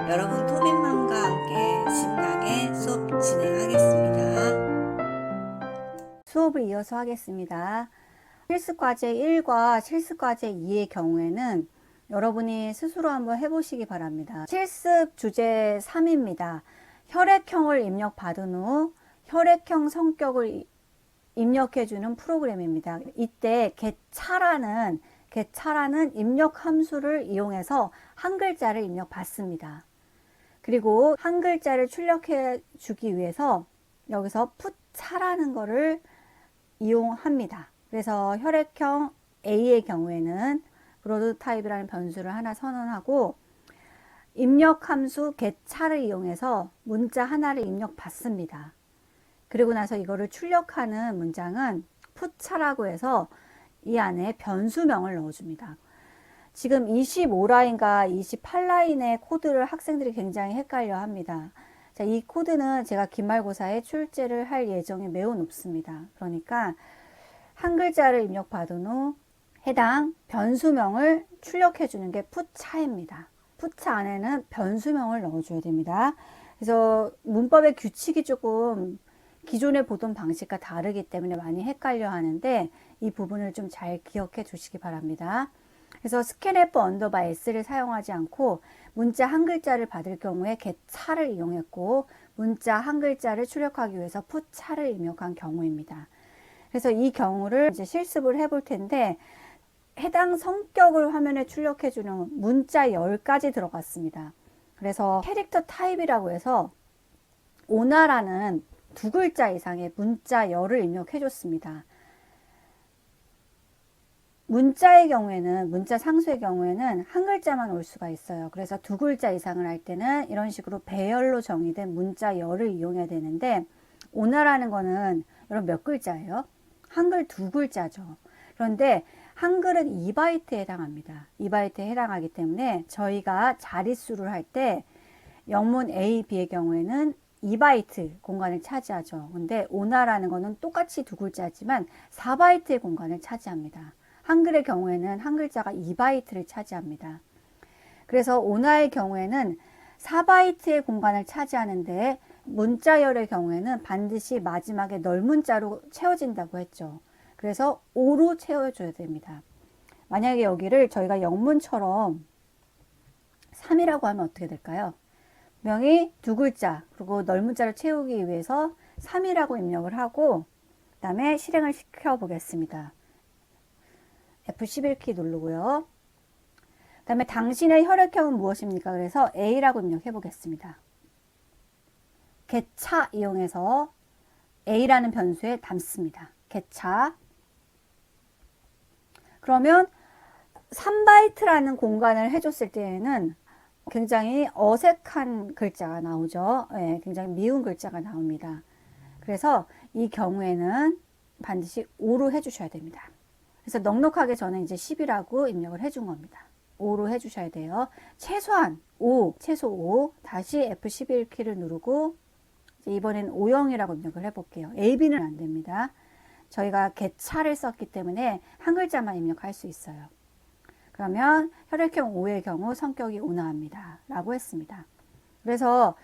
여러분 토빈맘과 함께 신나게 수업 진행하겠습니다. 수업을 이어서 하겠습니다. 실습과제 1과 실습과제 2의 경우에는 여러분이 스스로 한번 해보시기 바랍니다. 실습 주제 3입니다. 혈액형을 입력받은 후 혈액형 성격을 입력해주는 프로그램입니다. 이때 get차라는 입력 함수를 이용해서 한 글자를 입력받습니다. 그리고 한 글자를 출력해 주기 위해서 여기서 풋차라는 거를 이용합니다. 그래서 혈액형 A의 경우에는 브로드타입이라는 변수를 하나 선언하고 입력 함수 get차를 이용해서 문자 하나를 입력 받습니다. 그리고 나서 이거를 출력하는 문장은 풋차라고 해서 이 안에 변수명을 넣어줍니다. 지금 25라인과 28라인의 코드를 학생들이 굉장히 헷갈려 합니다. 자, 이 코드는 제가 기말고사에 출제를 할 예정이 매우 높습니다. 그러니까 한 글자를 입력받은 후 해당 변수명을 출력해 주는 게 풋차입니다. 풋차 안에는 변수명을 넣어줘야 됩니다. 그래서 문법의 규칙이 조금 기존에 보던 방식과 다르기 때문에 많이 헷갈려 하는데 이 부분을 좀 잘 기억해 주시기 바랍니다. 그래서 scanf 언더바 s를 사용하지 않고 문자 한 글자를 받을 경우에 get차를 이용했고 문자 한 글자를 출력하기 위해서 풋차를 입력한 경우입니다. 그래서 이 경우를 이제 실습을 해볼 텐데 해당 성격을 화면에 출력해 주는 문자 10가지 들어갔습니다. 그래서 캐릭터 타입이라고 해서 오나라는 두 글자 이상의 문자 10을 입력해 줬습니다. 문자의 경우에는, 문자 상수의 경우에는 한 글자만 올 수가 있어요. 그래서 두 글자 이상을 할 때는 이런 식으로 배열로 정의된 문자 10을 이용해야 되는데 오나라는 거는 여러분 몇 글자예요? 한글 두 글자죠. 그런데 한글은 2바이트에 해당합니다. 2바이트에 해당하기 때문에 저희가 자릿수를 할 때 영문 A, B의 경우에는 2바이트 공간을 차지하죠. 근데 오나라는 거는 똑같이 두 글자지만 4바이트의 공간을 차지합니다. 한글의 경우에는 한 글자가 2바이트를 차지합니다. 그래서 오나의 경우에는 4바이트의 공간을 차지하는데 문자열의 경우에는 반드시 마지막에 넓은 자로 채워진다고 했죠. 그래서 5로 채워줘야 됩니다. 만약에 여기를 저희가 영문처럼 3이라고 하면 어떻게 될까요? 분명히 두 글자 그리고 넓은 자를 채우기 위해서 3이라고 입력을 하고 그 다음에 실행을 시켜 보겠습니다. F11키 누르고요. 그 다음에 당신의 혈액형은 무엇입니까? 그래서 A라고 입력해 보겠습니다. get차 이용해서 A라는 변수에 담습니다. get차. 그러면 3바이트라는 공간을 해줬을 때에는 굉장히 어색한 글자가 나오죠. 네, 굉장히 미운 글자가 나옵니다. 그래서 이 경우에는 반드시 5로 해주셔야 됩니다. 그래서 넉넉하게 저는 이제 10이라고 입력을 해준 겁니다. 5로 해주셔야 돼요. 최소한 5, 최소 5, 다시 F11키를 누르고 이번엔 5형이라고 입력을 해볼게요. AB는 안 됩니다. 저희가 get차를 썼기 때문에 한 글자만 입력할 수 있어요. 그러면 혈액형 5의 경우 성격이 온화합니다. 라고 했습니다. 그래서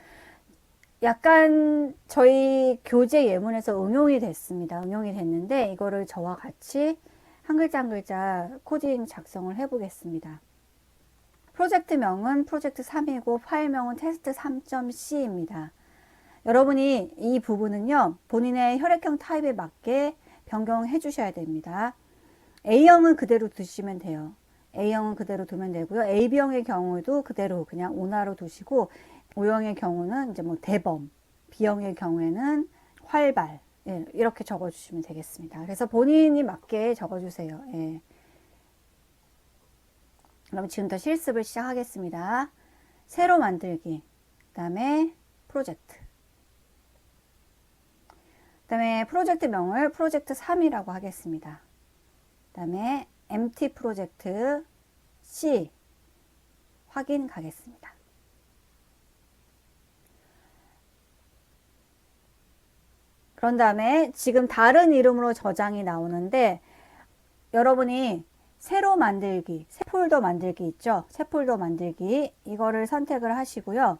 약간 저희 교재 예문에서 응용이 됐습니다. 응용이 됐는데 이거를 저와 같이 한 글자 한 글자 코딩 작성을 해 보겠습니다. 프로젝트명은 프로젝트 3이고 파일명은 테스트 3.c입니다. 여러분이 이 부분은요 본인의 혈액형 타입에 맞게 변경해 주셔야 됩니다. A형은 그대로 두시면 돼요. A형은 그대로 두면 되고요. AB형의 경우도 그대로 그냥 오나로 두시고 O형의 경우는 이제 뭐 대범, B형의 경우에는 활발, 예, 이렇게 적어주시면 되겠습니다. 그래서 본인이 맞게 적어주세요. 예. 그럼 지금부터 실습을 시작하겠습니다. 새로 만들기, 그 다음에 프로젝트, 그 다음에 프로젝트명을 프로젝트 3이라고 하겠습니다. 그 다음에 empty 프로젝트 C 확인 가겠습니다. 그런 다음에 지금 다른 이름으로 저장이 나오는데 여러분이 새로 만들기, 새 폴더 만들기 있죠? 새 폴더 만들기. 이거를 선택을 하시고요.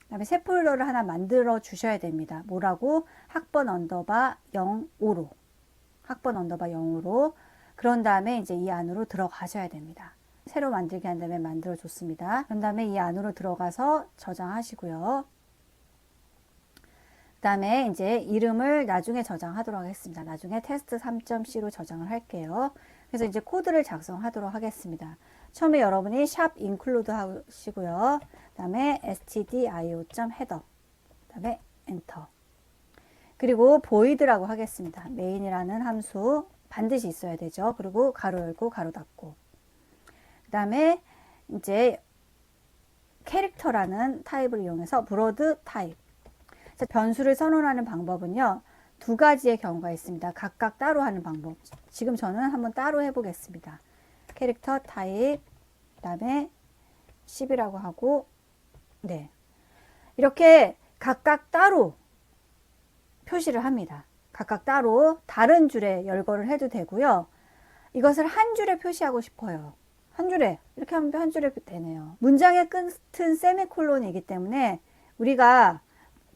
그다음에 새 폴더를 하나 만들어 주셔야 됩니다. 뭐라고? 학번 언더바 05로. 학번 언더바 0으로. 그런 다음에 이제 이 안으로 들어가셔야 됩니다. 새로 만들기 한 다음에 만들어 줬습니다. 그런 다음에 이 안으로 들어가서 저장하시고요. 그 다음에 이제 이름을 나중에 저장하도록 하겠습니다. 나중에 테스트 3.c로 저장을 할게요. 그래서 이제 코드를 작성하도록 하겠습니다. 처음에 여러분이 샵 include 하시고요. 그 다음에 stdio.header. 그 다음에 엔터. 그리고 void라고 하겠습니다. main이라는 함수 반드시 있어야 되죠. 그리고 가로 열고 가로 닫고. 그 다음에 이제 캐릭터라는 타입을 이용해서 브로드 타입. 변수를 선언하는 방법은요, 두 가지의 경우가 있습니다. 각각 따로 하는 방법. 지금 저는 한번 따로 해보겠습니다. 캐릭터 타입, 그 다음에 10이라고 하고, 네. 이렇게 각각 따로 표시를 합니다. 각각 따로 다른 줄에 열거를 해도 되고요. 이것을 한 줄에 표시하고 싶어요. 한 줄에, 이렇게 하면 한 줄에 되네요. 문장의 끝은 세미콜론이기 때문에 우리가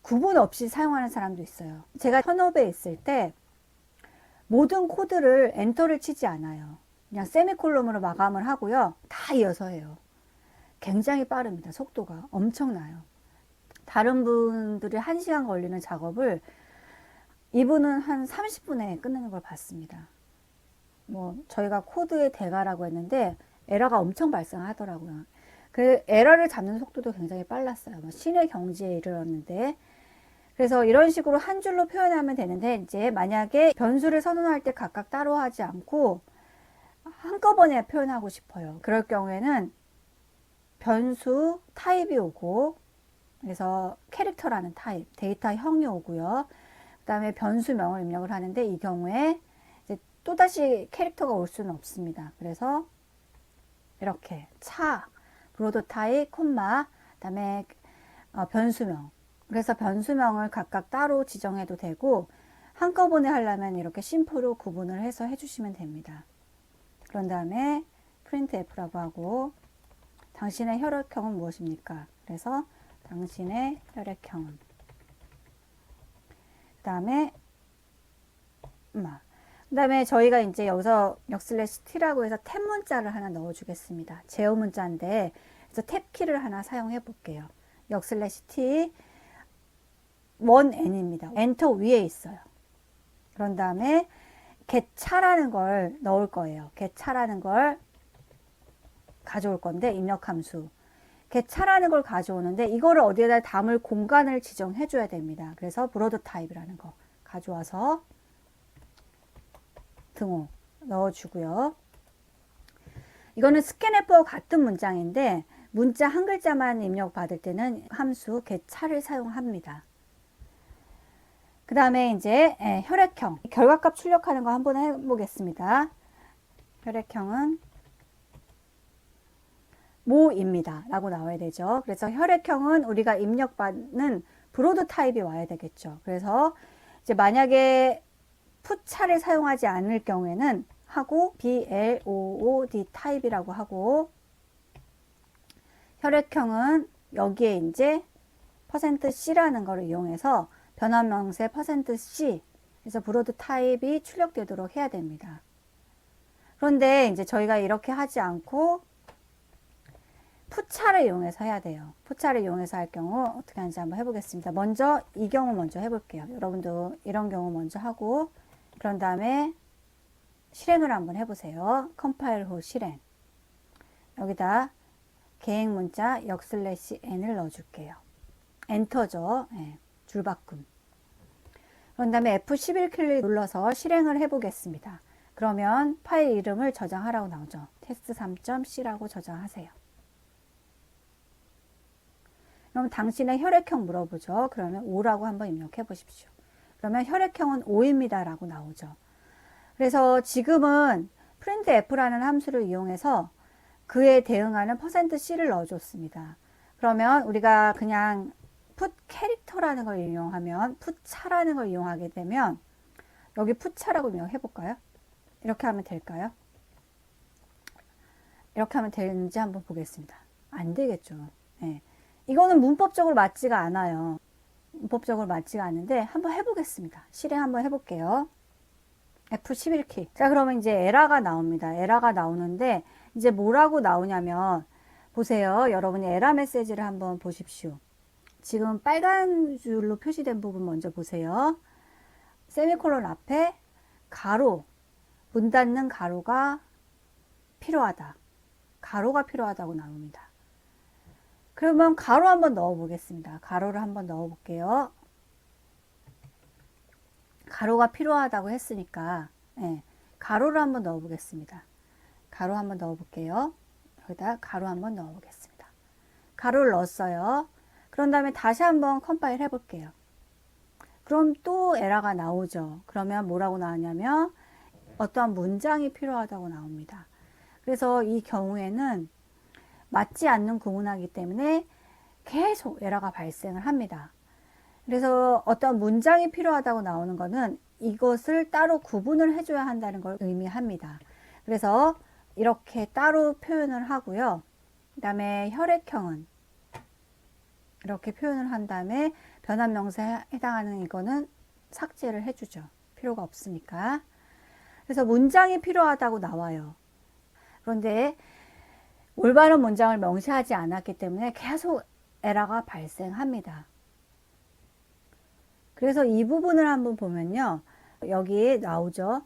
구분 없이 사용하는 사람도 있어요. 제가 현업에 있을 때 모든 코드를 엔터를 치지 않아요. 그냥 세미콜론으로 마감을 하고요. 다 이어서 해요. 굉장히 빠릅니다. 속도가 엄청나요. 다른 분들이 1시간 걸리는 작업을 이분은 한 30분에 끝내는 걸 봤습니다. 뭐 저희가 코드의 대가라고 했는데 에러가 엄청 발생하더라고요. 그 에러를 잡는 속도도 굉장히 빨랐어요. 뭐 신의 경지에 이르렀는데, 그래서 이런 식으로 한 줄로 표현하면 되는데, 이제 만약에 변수를 선언할 때 각각 따로 하지 않고 한꺼번에 표현하고 싶어요. 그럴 경우에는 변수 타입이 오고, 그래서 캐릭터라는 타입, 데이터형이 오고요. 그 다음에 변수명을 입력을 하는데, 이 경우에 이제 또다시 캐릭터가 올 수는 없습니다. 그래서 이렇게 브로드 타입, 콤마, 그 다음에 변수명. 그래서 변수명을 각각 따로 지정해도 되고, 한꺼번에 하려면 이렇게 심플로 구분을 해서 해주시면 됩니다. 그런 다음에 printf라고 하고, 당신의 혈액형은 무엇입니까? 그래서 당신의 혈액형은, 그 다음에 그 다음에 저희가 이제 여기서 /t라고 해서 탭 문자를 하나 넣어 주겠습니다. 제어 문자인데, 그래서 탭 키를 하나 사용해 볼게요. /t 1n입니다. 엔터 위에 있어요. 그런 다음에 get차라는 걸 넣을 거예요. get차라는 걸 가져올 건데, 입력함수. get차라는 걸 가져오는데, 이거를 어디에다 담을 공간을 지정해 줘야 됩니다. 그래서 브로드 타입이라는 거 가져와서 등호 넣어주고요. 이거는 스캔F와 같은 문장인데, 문자 한 글자만 입력 받을 때는 함수 get차를 사용합니다. 그 다음에 이제 혈액형, 결과값 출력하는 거 한번 해보겠습니다. 혈액형은 모입니다 라고 나와야 되죠. 그래서 혈액형은 우리가 입력받는 브로드 타입이 와야 되겠죠. 그래서 이제 만약에 푸차를 사용하지 않을 경우에는 하고 BLOOD 타입이라고 하고, 혈액형은 여기에 이제 %C라는 것을 이용해서 변환명세 %C, 그래서 브로드 타입이 출력되도록 해야 됩니다. 그런데 이제 저희가 이렇게 하지 않고 푸차를 이용해서 해야 돼요. 푸차를 이용해서 할 경우 어떻게 하는지 한번 해보겠습니다. 먼저 이 경우 먼저 해볼게요. 여러분도 이런 경우 먼저 하고, 그런 다음에 실행을 한번 해보세요. 컴파일 후 실행. 여기다 계획 문자 /n을 넣어줄게요. 엔터죠. 네, 줄바꿈. 그런 다음에 F11키를 눌러서 실행을 해보겠습니다. 그러면 파일 이름을 저장하라고 나오죠. 테스트 3.c라고 저장하세요. 그럼 당신의 혈액형 물어보죠. 그러면 O라고 한번 입력해 보십시오. 그러면 혈액형은 O입니다 라고 나오죠. 그래서 지금은 printf라는 함수를 이용해서 그에 대응하는 %C를 넣어줬습니다. 그러면 우리가 그냥 put 캐릭터라는 걸 이용하면, 푸차라는 걸 이용하게 되면, 여기 푸차라고 입력해 볼까요? 이렇게 하면 될까요? 이렇게 하면 되는지 한번 보겠습니다. 안 되겠죠. 예. 이거는 문법적으로 맞지가 않아요. 문법적으로 맞지가 않는데 한번 해보겠습니다. 실행 한번 해볼게요. F11키. 자, 그러면 이제 에러가 나옵니다. 에러가 나오는데 이제 뭐라고 나오냐면 보세요. 여러분이 에러 메시지를 한번 보십시오. 지금 빨간 줄로 표시된 부분 먼저 보세요. 세미콜론 앞에 가로, 문 닫는 가로가 필요하다. 가로가 필요하다고 나옵니다. 그러면 가로 한번 넣어 보겠습니다. 가로를 한번 넣어 볼게요. 가로가 필요하다고 했으니까 예, 가로를 한번 넣어 보겠습니다. 가로 한번 넣어 볼게요. 여기다 가로 한번 넣어 보겠습니다. 가로를 넣었어요. 그런 다음에 다시 한번 컴파일 해 볼게요. 그럼 또 에러가 나오죠. 그러면 뭐라고 나왔냐면 어떠한 문장이 필요하다고 나옵니다. 그래서 이 경우에는 맞지 않는 구문하기 때문에 계속 에러가 발생을 합니다. 그래서 어떤 문장이 필요하다고 나오는 것은 이것을 따로 구분을 해줘야 한다는 걸 의미합니다. 그래서 이렇게 따로 표현을 하고요. 그 다음에 혈액형은 이렇게 표현을 한 다음에 변환명사에 해당하는 이거는 삭제를 해주죠. 필요가 없으니까. 그래서 문장이 필요하다고 나와요. 그런데 올바른 문장을 명시하지 않았기 때문에 계속 에러가 발생합니다. 그래서 이 부분을 한번 보면요. 여기에 나오죠.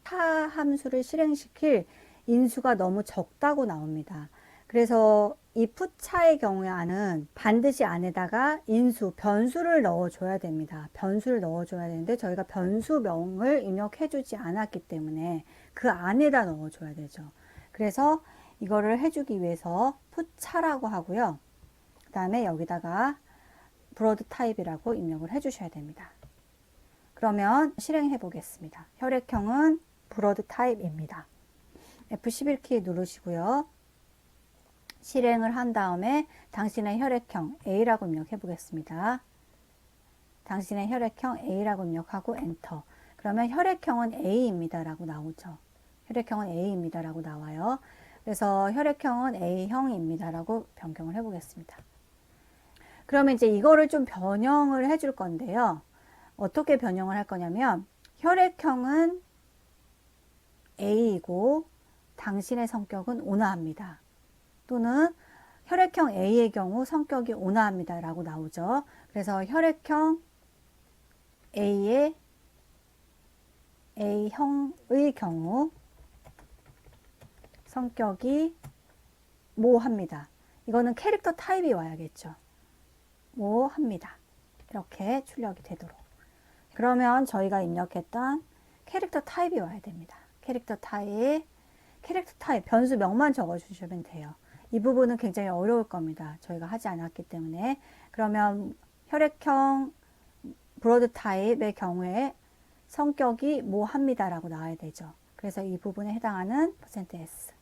타 함수를 실행시킬 인수가 너무 적다고 나옵니다. 그래서 if 차의 경우에는 반드시 안에다가 인수, 변수를 넣어줘야 됩니다. 변수를 넣어줘야 되는데 저희가 변수명을 입력해주지 않았기 때문에 그 안에다 넣어줘야 되죠. 그래서 이거를 해주기 위해서 풋차라고 하고요. 그 다음에 여기다가 브로드 타입이라고 입력을 해주셔야 됩니다. 그러면 실행해 보겠습니다. 혈액형은 브로드 타입입니다. F11키 누르시고요. 실행을 한 다음에 당신의 혈액형 A라고 입력해 보겠습니다. 당신의 혈액형 A라고 입력하고 엔터. 그러면 혈액형은 A입니다 라고 나오죠. 혈액형은 A입니다 라고 나와요. 그래서 혈액형은 A형입니다 라고 변경을 해 보겠습니다. 그러면 이제 이거를 좀 변형을 해줄 건데요. 어떻게 변형을 할 거냐면 혈액형은 A이고 당신의 성격은 온화합니다. 또는 혈액형 A의 경우 성격이 온화합니다 라고 나오죠. 그래서 혈액형 A의 A형의 경우 성격이 모합니다. 이거는 캐릭터 타입이 와야겠죠. 모합니다. 이렇게 출력이 되도록. 그러면 저희가 입력했던 캐릭터 타입이 와야 됩니다. 캐릭터 타입, 변수명만 적어주시면 돼요. 이 부분은 굉장히 어려울 겁니다. 저희가 하지 않았기 때문에. 그러면 혈액형 브로드 타입의 경우에 성격이 모합니다 라고 나와야 되죠. 그래서 이 부분에 해당하는 %S,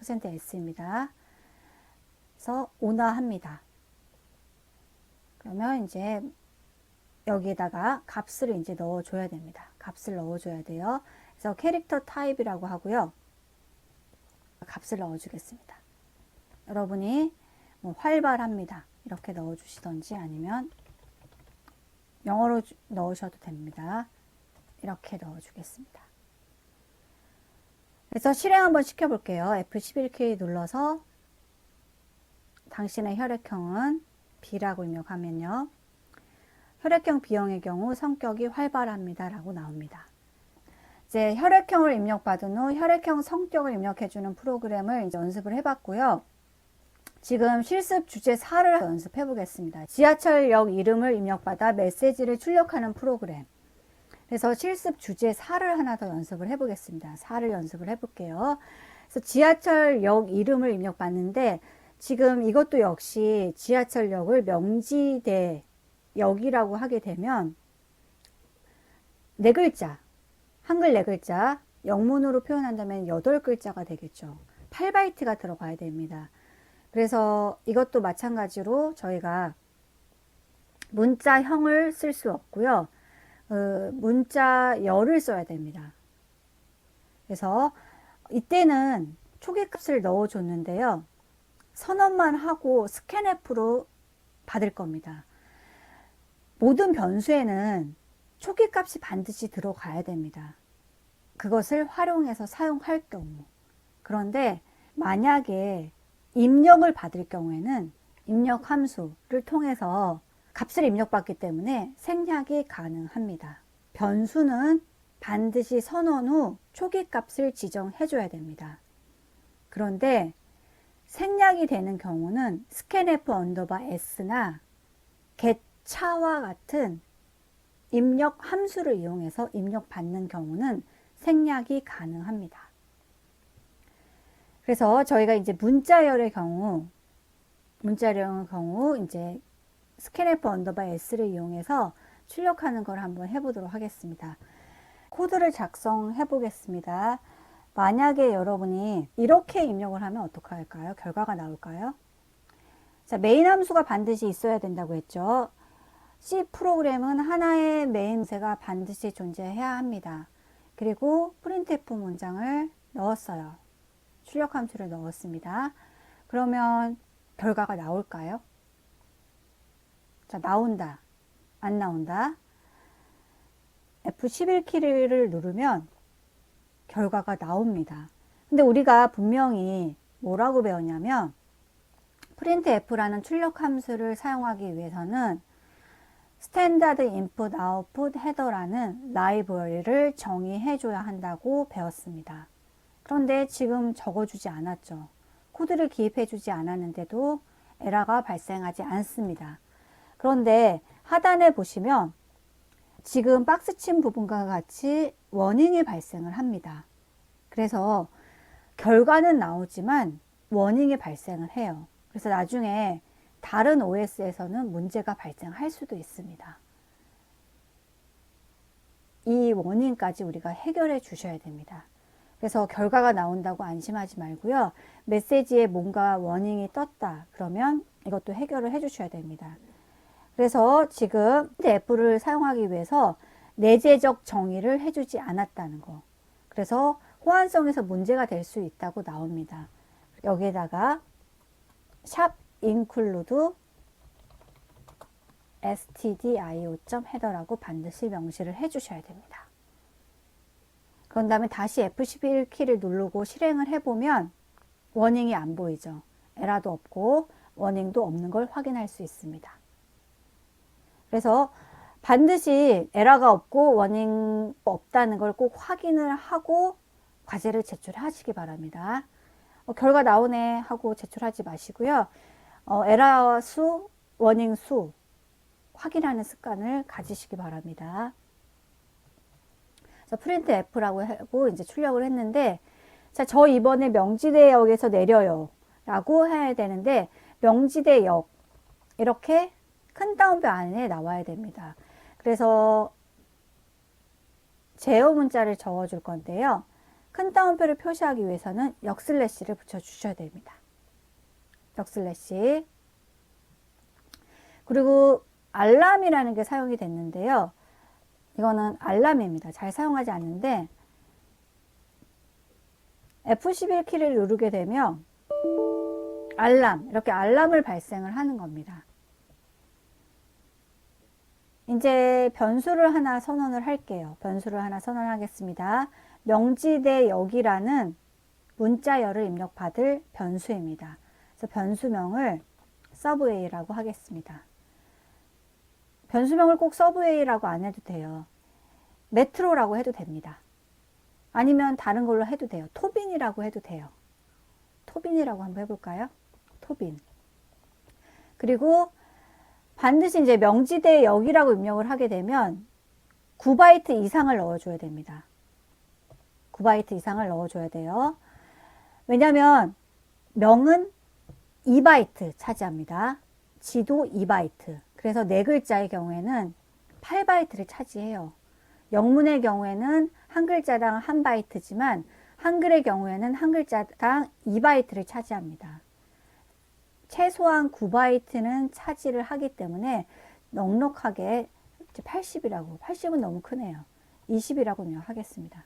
%S입니다. 그래서 온화합니다. 그러면 이제 여기에다가 값을 이제 넣어줘야 됩니다. 값을 넣어줘야 돼요. 그래서 캐릭터 타입이라고 하고요. 값을 넣어주겠습니다. 여러분이 뭐 활발합니다. 이렇게 넣어주시던지 아니면 영어로 넣으셔도 됩니다. 이렇게 넣어주겠습니다. 그래서 실행 한번 시켜볼게요. F11키 눌러서 당신의 혈액형은 B라고 입력하면요. 혈액형 B형의 경우 성격이 활발합니다 라고 나옵니다. 이제 혈액형을 입력받은 후 혈액형 성격을 입력해주는 프로그램을 이제 연습을 해봤고요. 지금 실습 주제 4를 연습해 보겠습니다. 지하철역 이름을 입력받아 메시지를 출력하는 프로그램. 그래서 실습 주제 4를 하나 더 연습을 해 보겠습니다. 4를 연습을 해 볼게요. 그래서 지하철역 이름을 입력받는데 지금 이것도 역시 지하철역을 명지대 역이라고 하게 되면 4글자, 한글 4글자, 영문으로 표현한다면 8글자가 되겠죠. 8바이트가 들어가야 됩니다. 그래서 이것도 마찬가지로 저희가 문자형을 쓸 수 없고요. 문자열을 써야 됩니다. 그래서 이때는 초기값을 넣어줬는데요. 선언만 하고 scanf로 받을 겁니다. 모든 변수에는 초기값이 반드시 들어가야 됩니다. 그것을 활용해서 사용할 경우. 그런데 만약에 입력을 받을 경우에는 입력 함수를 통해서 값을 입력받기 때문에 생략이 가능합니다. 변수는 반드시 선언 후 초기값을 지정해 줘야 됩니다. 그런데 생략이 되는 경우는 scanf s나 get차와 같은 입력 함수를 이용해서 입력받는 경우는 생략이 가능합니다. 그래서 저희가 이제 문자열의 경우 이제 scanf s를 이용해서 출력하는 걸 한번 해보도록 하겠습니다. 코드를 작성해 보겠습니다. 만약에 여러분이 이렇게 입력을 하면 어떻게 할까요? 결과가 나올까요? 자, 메인 함수가 반드시 있어야 된다고 했죠. C 프로그램은 하나의 메인 함수가 반드시 존재해야 합니다. 그리고 printf 문장을 넣었어요. 출력 함수를 넣었습니다. 그러면 결과가 나올까요? 자, 나온다. 안 나온다. F11키를 누르면 결과가 나옵니다. 근데 우리가 분명히 뭐라고 배웠냐면 printf라는 출력 함수를 사용하기 위해서는 스탠다드 인풋 아웃풋 헤더라는 라이브러리를 정의해 줘야 한다고 배웠습니다. 그런데 지금 적어주지 않았죠. 코드를 기입해 주지 않았는데도 에러가 발생하지 않습니다. 그런데 하단에 보시면 지금 박스 친 부분과 같이 워닝이 발생을 합니다. 그래서 결과는 나오지만 워닝이 발생을 해요. 그래서 나중에 다른 OS에서는 문제가 발생할 수도 있습니다. 이 워닝까지 우리가 해결해 주셔야 됩니다. 그래서 결과가 나온다고 안심하지 말고요. 메시지에 뭔가 워닝이 떴다. 그러면 이것도 해결을 해 주셔야 됩니다. 그래서 지금 F를 사용하기 위해서 내재적 정의를 해주지 않았다는 거. 그래서 호환성에서 문제가 될 수 있다고 나옵니다. 여기에다가 샵 include stdio.header라고 반드시 명시를 해 주셔야 됩니다. 그런 다음에 다시 F11키를 누르고 실행을 해보면 워닝이 안 보이죠. 에러도 없고 워닝도 없는 걸 확인할 수 있습니다. 그래서 반드시 에러가 없고 워닝 없다는 걸 꼭 확인을 하고 과제를 제출하시기 바랍니다. 결과 나오네 하고 제출하지 마시고요. 에러 수, 워닝 수 확인하는 습관을 가지시기 바랍니다. printf라고 하고 이제 출력을 했는데, 자, 저 이번에 명지대역에서 내려요 라고 해야 되는데, 명지대역 이렇게 큰 따옴표 안에 나와야 됩니다. 그래서 제어 문자를 적어 줄 건데요. 큰 따옴표를 표시하기 위해서는 역슬래시를 붙여 주셔야 됩니다. 역슬래시. 그리고 알람이라는 게 사용이 됐는데요. 이거는 알람입니다. 잘 사용하지 않는데 F11키를 누르게 되면 알람, 이렇게 알람을 발생을 하는 겁니다. 이제 변수를 하나 선언을 할게요. 변수를 하나 선언하겠습니다. 명지대역이라는 문자열을 입력받을 변수입니다. 그래서 변수명을 서브웨이라고 하겠습니다. 변수명을 꼭 서브웨이라고 안 해도 돼요. 메트로라고 해도 됩니다. 아니면 다른 걸로 해도 돼요. 토빈이라고 해도 돼요. 토빈이라고 한번 해볼까요? 토빈. 그리고 반드시 이제 명지대역이라고 입력을 하게 되면 9바이트 이상을 넣어줘야 됩니다. 9바이트 이상을 넣어줘야 돼요. 왜냐하면 명은 2바이트 차지합니다. 지도 2바이트. 그래서 4글자의 경우에는 8바이트를 차지해요. 영문의 경우에는 한 글자당 1바이트지만 한글의 경우에는 한 글자당 2바이트를 차지합니다. 최소한 9바이트는 차지를 하기 때문에 넉넉하게 80이라고, 80은 너무 크네요. 20이라고 하겠습니다.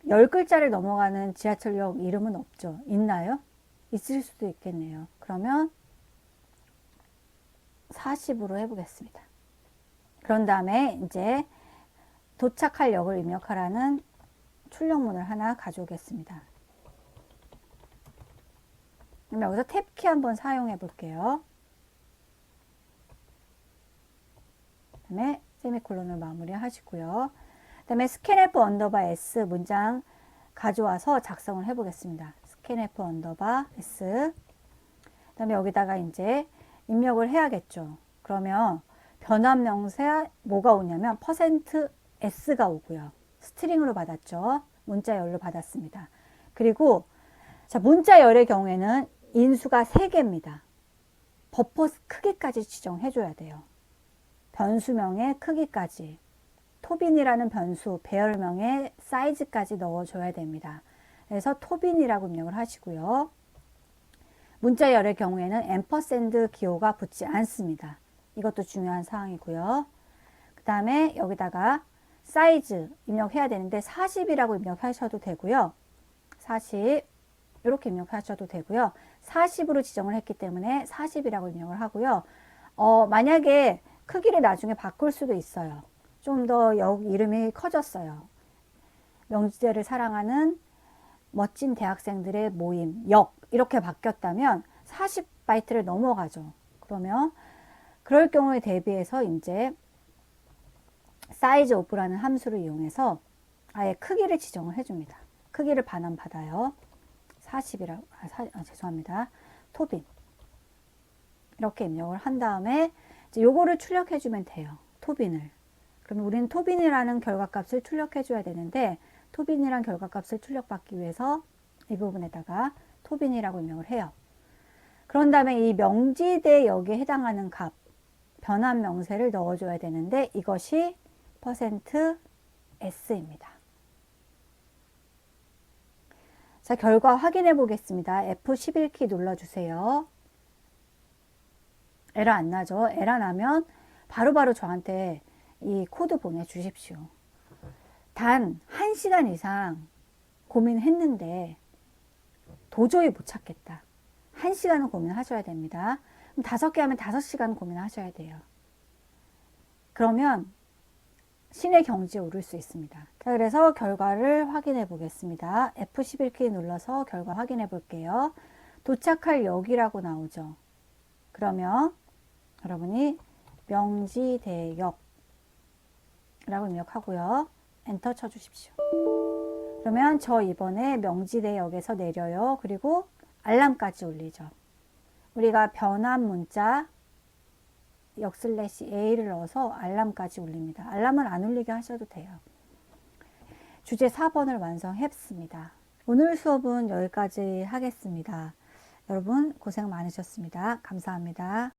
10글자를 넘어가는 지하철역 이름은 없죠. 있나요? 있을 수도 있겠네요. 그러면 40으로 해보겠습니다. 그런 다음에 이제 도착할 역을 입력하라는 출력문을 하나 가져오겠습니다. 그럼 여기서 탭키 한번 사용해 볼게요. 그 다음에 세미콜론을 마무리 하시고요. 그 다음에 스캔F 언더바 S 문장 가져와서 작성을 해 보겠습니다. 스캔F 언더바 S. 그 다음에 여기다가 이제 입력을 해야겠죠. 그러면 변환 명사 뭐가 오냐면 %S가 오고요. 스트링으로 받았죠. 문자열로 받았습니다. 그리고 자, 문자열의 경우에는 인수가 3개입니다. 버퍼 크기까지 지정해 줘야 돼요. 변수명의 크기까지, 토빈이라는 변수, 배열명의 사이즈까지 넣어줘야 됩니다. 그래서 토빈이라고 입력을 하시고요. 문자열의 경우에는 앰퍼샌드 기호가 붙지 않습니다. 이것도 중요한 사항이고요. 그 다음에 여기다가 사이즈 입력해야 되는데 40이라고 입력하셔도 되고요. 40 이렇게 입력하셔도 되고요. 40으로 지정을 했기 때문에 40이라고 입력을 하고요. 만약에 크기를 나중에 바꿀 수도 있어요. 좀 더 역 이름이 커졌어요. 명지대를 사랑하는 멋진 대학생들의 모임, 역 이렇게 바뀌었다면 40바이트를 넘어가죠. 그러면 그럴 경우에 대비해서 이제 size of라는 함수를 이용해서 아예 크기를 지정을 해줍니다. 크기를 반환받아요. 40이라고, 죄송합니다. 토빈. 이렇게 입력을 한 다음에 이제 요거를 출력해주면 돼요. 토빈을. 그러면 우리는 토빈이라는 결과값을 출력해줘야 되는데, 토빈이란 결과값을 출력받기 위해서 이 부분에다가 토빈이라고 입력을 해요. 그런 다음에 이 명지대 역에 해당하는 값, 변환 명세를 넣어줘야 되는데, 이것이 %S입니다. 자, 결과 확인해 보겠습니다. F11키 눌러주세요. 에러 안 나죠? 에러 나면 바로바로 저한테 이 코드 보내주십시오. 단 1시간 이상 고민했는데 도저히 못 찾겠다. 1시간은 고민하셔야 됩니다. 그럼 5개 하면 5시간 고민하셔야 돼요. 그러면 신의 경지에 오를 수 있습니다. 자, 그래서 결과를 확인해 보겠습니다. F11키 눌러서 결과 확인해 볼게요. 도착할 역이라고 나오죠. 그러면 여러분이 명지대역 라고 입력하고요. 엔터 쳐주십시오. 그러면 저 이번에 명지대역에서 내려요. 그리고 알람까지 울리죠. 우리가 변환 문자 역/A를 넣어서 알람까지 울립니다. 알람은 안 울리게 하셔도 돼요. 주제 4번을 완성했습니다. 오늘 수업은 여기까지 하겠습니다. 여러분 고생 많으셨습니다. 감사합니다.